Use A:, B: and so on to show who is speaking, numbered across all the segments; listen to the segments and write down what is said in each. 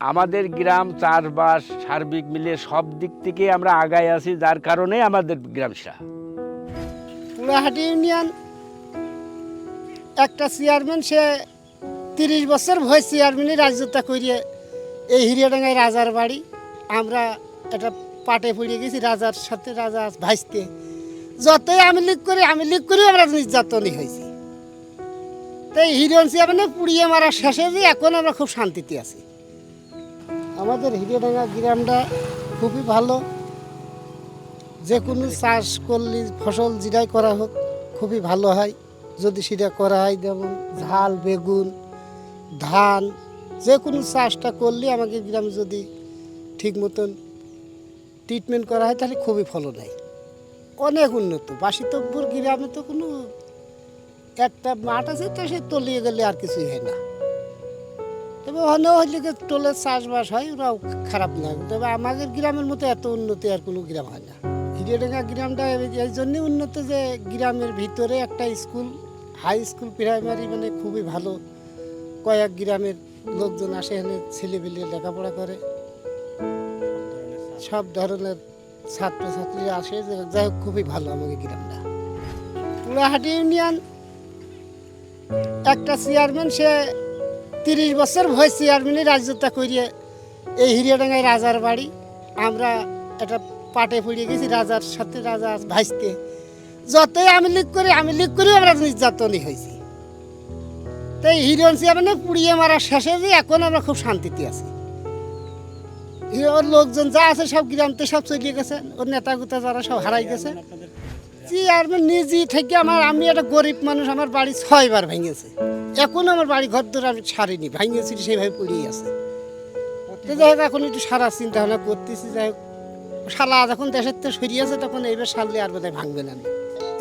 A: আমাদের গ্রাম চাষবাস সার্বিক মিলে সব দিক থেকে আমরা আগায় আছি, যার কারণে আমাদের গ্রাম সেরা।
B: পুরাহাটি ইউনিয়ন একটা চেয়ারম্যান, সে 30 বছর ভয় চেয়ারম্যানই রাজ্যতা করিয়ে এই হিরিয়াডাঙ্গায় রাজার বাড়ি। আমরা এটা পাটে পড়ে গেছি রাজার সাথে, রাজা ভাইসতে যতই আমি লিক করি আমরা নির্যাতনই হয়েছি। তাই হিরিয়ন চেয়ারম্যানে পুড়িয়ে মারা শেষে যে এখন আমরা খুব শান্তিতে আছি। আমাদের হিরিয়াডাঙ্গা গ্রামটা খুবই ভালো, যে কোনো চাষ করলে ফসল যেটাই করা হোক খুবই ভালো হয়। যদি সেটা করা হয়, যেমন ঝাল, বেগুন, ধান, যে কোনো চাষটা করলে আমাকে গ্রামে যদি ঠিক মতন ট্রিটমেন্ট করা হয় তাহলে খুবই ফলন হয়, অনেক উন্নত। বাসিতব্যর গ্রামে তো কোনো একটা মাঠ আছে, তো সে তলিয়ে গেলে আর কিছুই হয় না। তবে অনেক হইলে টোলের চাষবাস হয়, ওরাও খারাপ না। তবে আমাদের গ্রামের মতো এত উন্নতি আর কোনো গ্রাম হয় না। হিরিয়াডাঙ্গা গ্রামটা এই জন্যই উন্নত যে গ্রামের ভিতরে একটা স্কুল, হাই স্কুল, প্রাইমারি, মানে খুবই ভালো। কয়েক গ্রামের লোকজন আসে, এখানে ছেলেপিলে লেখাপড়া করে, সব ধরনের ছাত্রছাত্রীরা আসে। যাই হোক খুবই ভালো আমাদের গ্রামটা। পুরাহাটি ইউনিয়ন একটা চেয়ারম্যান, সে 30 বছর ভয় চেয়ারম্যানই রাজ্যতা করিয়ে এই হিরিয়াডাঙ্গায় রাজার বাড়ি। আমরা এটা পাটে পড়ে গেছি রাজার সাথে, রাজা ভাইসতে যতই আমি লিক করি আমরা নির্যাতনই হয়েছি। তাই হিরিয়ন চেয়ারম্যানে পুড়িয়ে মারা শেষে যে এখন আমরা খুব শান্তিতে আছি। ওর লোকজন যা আছে সব গ্রামতে সব চলিয়ে গেছে, ওর নেতাগুতা যারা সব হারাই গেছে। চেয়ারম্যান নিজেই থেকে আমি একটা গরিব মানুষ, আমার বাড়ি 6 বার ভেঙেছে, এখন আমার বাড়ি ঘর ধরে আমি ছাড়িনি, ভাঙিয়েছি সেইভাবে পড়েই আছে। তো যাই হোক এখন একটু সারা চিন্তা ভাবনা করতেছি। যাই হোক শালা যখন দেশের থেকে সরিয়েছে তখন এইবার সারলে আর বোধহয় ভাঙবে না।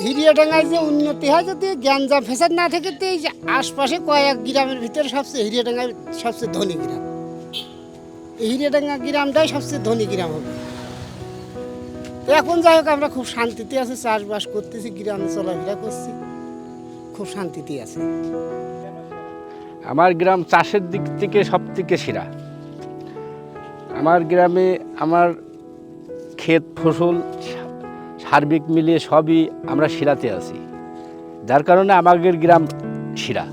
B: হিরিয়াডাঙ্গায় যে উন্নতি হয়, যদি গ্যাঞ্জাম ফেসাদ না থাকে, তো এই যে আশপাশে কয়েক গ্রামের ভিতরে সবচেয়ে হিরিয়াডাঙ্গায় সবচেয়ে ধনী গ্রাম। এই হিরিয়াডাঙ্গা গ্রামটাই সবচেয়ে ধনী গ্রাম হবে। তো এখন যাই হোক আমরা খুব শান্তিতে আছি, চাষবাস করতেছি, গ্রামে চলাফেরা করছি, খুব শান্তিতে আছি।
A: আমার গ্রাম চাষের দিক থেকে সব থেকে সেরা। আমার গ্রামে আমার ক্ষেত ফসল সার্বিক মিলিয়ে সবই আমরা সেরাতে আছি, যার কারণে আমাদের গ্রাম সেরা।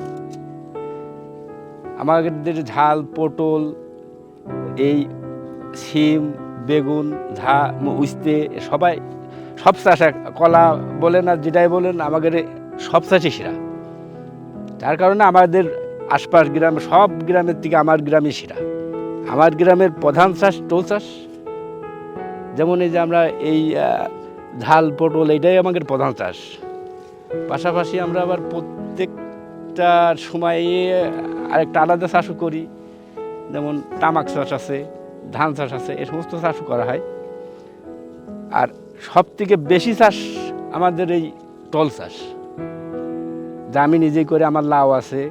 A: আমাদের ঝাল, পটল, এই সিম, বেগুন, উস্তে সবাই সব চাষ, কলা বলেন আর যেটাই বলেন, আমাদের সব চাষই সেরা। যার কারণে আমাদের আশপাশ গ্রাম, সব গ্রামের থেকে আমার গ্রামই সেরা। আমার গ্রামের প্রধান চাষ টোল চাষ। যেমন এই যে আমরা এই ঝাল, পটল, এইটাই আমাদের প্রধান চাষ। পাশাপাশি আমরা আবার প্রত্যেকটা সময়ে আরেকটা আলাদা চাষও করি, যেমন তামাক চাষ আছে, ধান চাষ আছে, এই সমস্ত চাষও করা হয়। আর সব থেকে বেশি চাষ আমাদের এই টোল চাষ, যা আমি নিজেই করে। আমার লাউ আছে,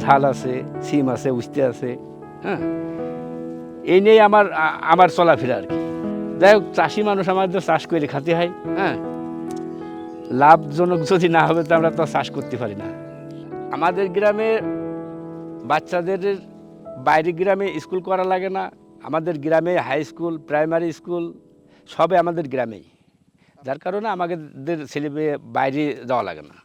A: ঝাল আছে, সিম আছে, উস্তে আছে, হ্যাঁ, এই নিয়েই আমার চলাফেরা আর কি। যাই হোক চাষি মানুষ, আমাদের চাষ করে খেতে হয়, হ্যাঁ। লাভজনক যদি না হবে তো আমরা তো চাষ করতে পারি না। আমাদের গ্রামে বাচ্চাদের বাইরের গ্রামে স্কুল করা লাগে না। আমাদের গ্রামে হাই স্কুল, প্রাইমারি স্কুল সবে আমাদের গ্রামেই, যার কারণে আমাদের ছেলে মেয়ে বাইরে যাওয়া লাগে না।